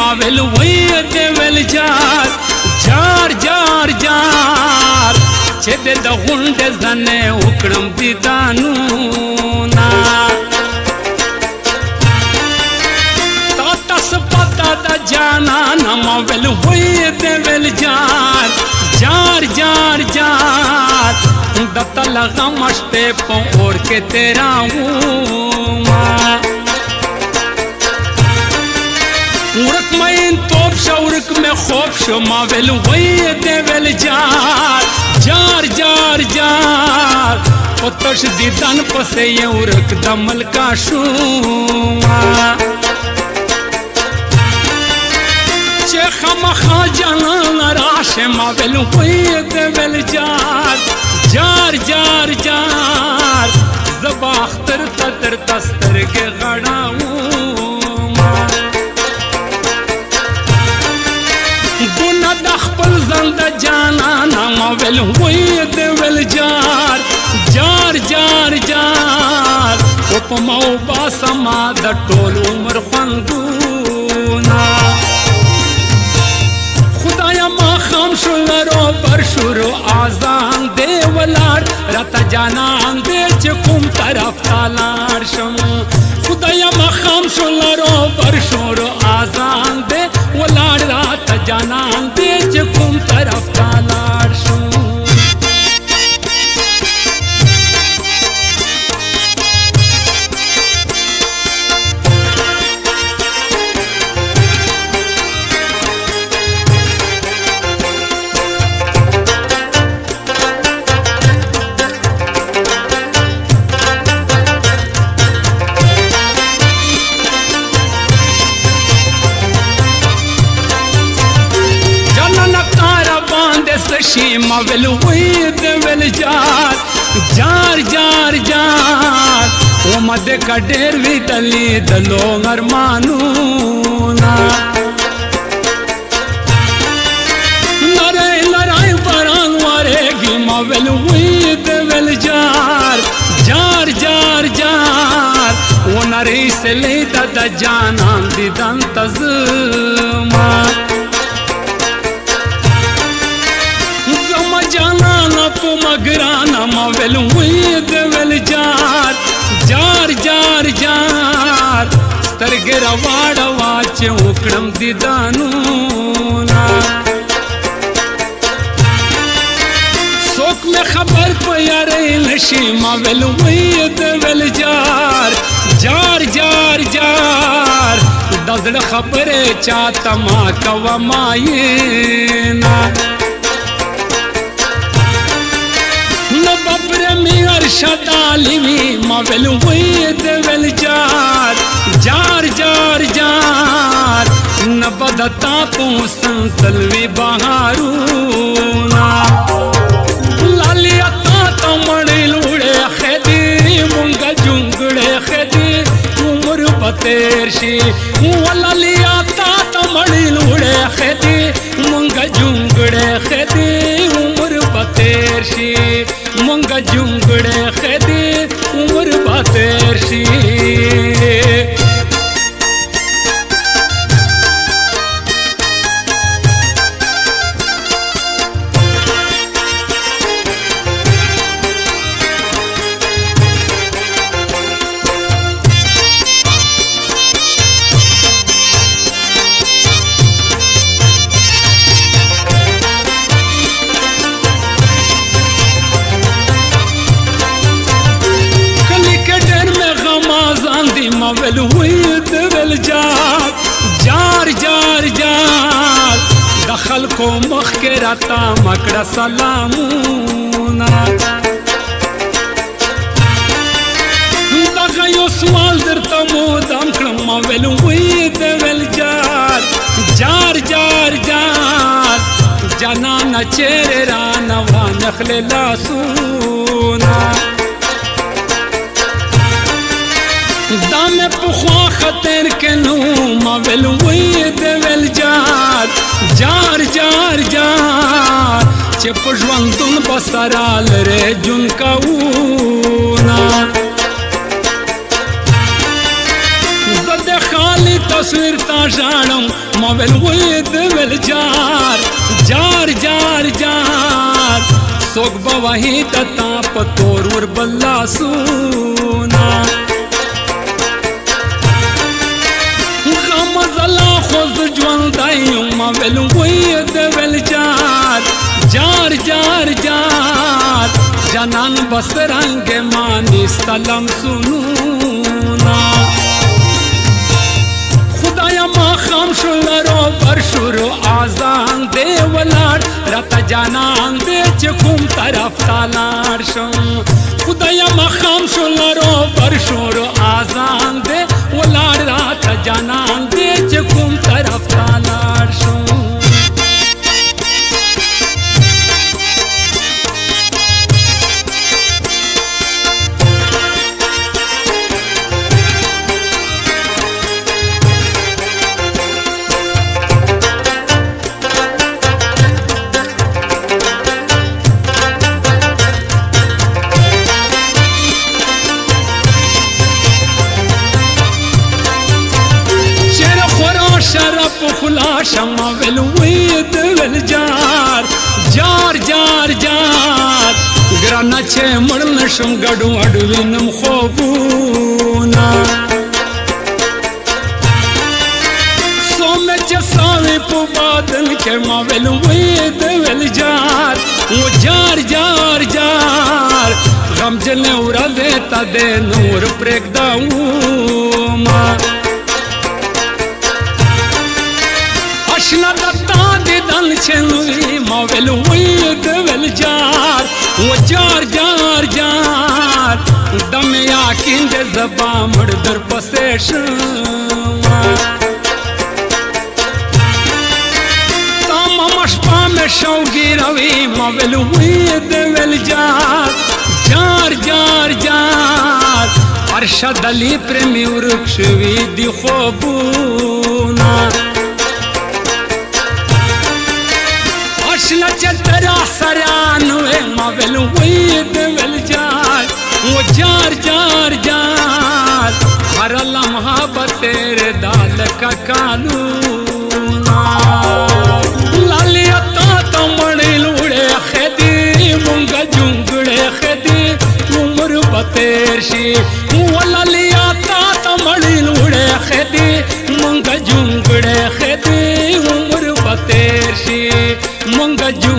ما ویل وی دې ویل جار جار جار جار چې د غونډې ځنې وکړم دیدانونه تا تاسو پتا د جانانه ما ویل وی دې ویل جار جار جار جار د تلغه مشته په اور کې تیرا ورک مین توب شو ورک میں خوب شو ما ویل وی دے ویل جار جار جار جار پتش دیدن پسے یہ ورک دمل کا شو چیخ مخا جانان راش ما ویل وی دے ویل جار جار جار جار زباختر تدر تستر کے غڑاؤں گناہ د خپل زند جانانا ما ویل وی دې ویل جار جار جار جار او په ما وباسما د ټول عمر خوندونه خدایا ما خام شو لرو پر شروع آزان دې ولاړ راته جانان دې چې کوم طرف ته لاړ شم خدایا ما خام شو لرو پر شروع آزان دې ولاړ راته جانان دې چې کوم طرف ته لاړ شم شی ما ویل وی دې ویل جار جار جار جار او مده کا ډېر وی دلی دلو ارمانونه لړای باران وارېږي ما ویل وی دې ویل جار جار جار جار او نری سلی د جانان دیدن تزما جانانا پو مگرانا ما ویل وی دې ویل جار جار جار جار سترګې راواړه واچې وکړم دیدانونه څوک مې خبر په یارۍ نشي ما ویل وی دې ویل جار جار جار جار د زړه خبرې چاته ما کوه ماینا می ارشد عالمی ما ویل وی دې ویل جار جار جار جار نبدتا پوسن سلوی بهارونا لالیا تا مړې لوړې خدي مونږه جونګړې خدي عمر پتیر شي ولالیا تا مړې لوړې خدي مونږه جونګړې خدي عمر پتیر شي مونږه جونګړې خدي عمر پتیر شي ما ویل وی دې ویل جار جار جار جار د خلکو مخ کې راته مکړه سلامونه دغه یو سوال درته مودام کړم ما ویل وی دې ویل جار جار جار جار جانانه چیرې رانه وانخلې لاسونه دام پخوا خطر کنو ما ویل وی دې ویل جار جار جار جار چې په ژوندون به سره لرې جون کوونه زه د خالي ته تصویر تا ژاړم ما ویل وې د ویل جار جار جار جار څوک به وهي د تا په تور ور بل لاسونه غم زلا خو زه ژوندی یم ما ویل وې د ویل جار جار جار جار جانان بس رنگ مانی سلام سنونا خدایا ما خام شلرو پر شروع آزان دے ولار رتا جانان دے چکم طرف تالار شم خدایا ما خام شلرو پر شروع آزان دے ولار رتا جانان دے چکم طرف تالار شم شرف خلا شما ویل وید ویل جار جار جار جار گرانا چه مړ نشم ګډو اډو وینم خوبونا سومه چې ساوي په بادل کې ما ویل وید ویل جار و جار جار جار غم جن ورځ ته د نور پرېږدم اشنا دتا دیدن چنوی ما ویل وید ویل جار و جار جار جار دم یاکین د زبا مړ در پسې شما تمام شپه مې شوګیروي ما ویل وید ویل جار جار جار جار ارشد علی پرمی ورک شوی دی خوبونا اشنا چترا سرانوے ما ویل وید ویل جار و جار جار جار ہر لمحہ بتیرے دال کا کالونا لالیا تا مڑی لوڑے خیدی مونگا جنگڑے خیدی عمر بتیر شی لالیا تا مڑی لوڑے خیدی مونگا جنگڑے خیدی عمر بتیر شی مونگا جو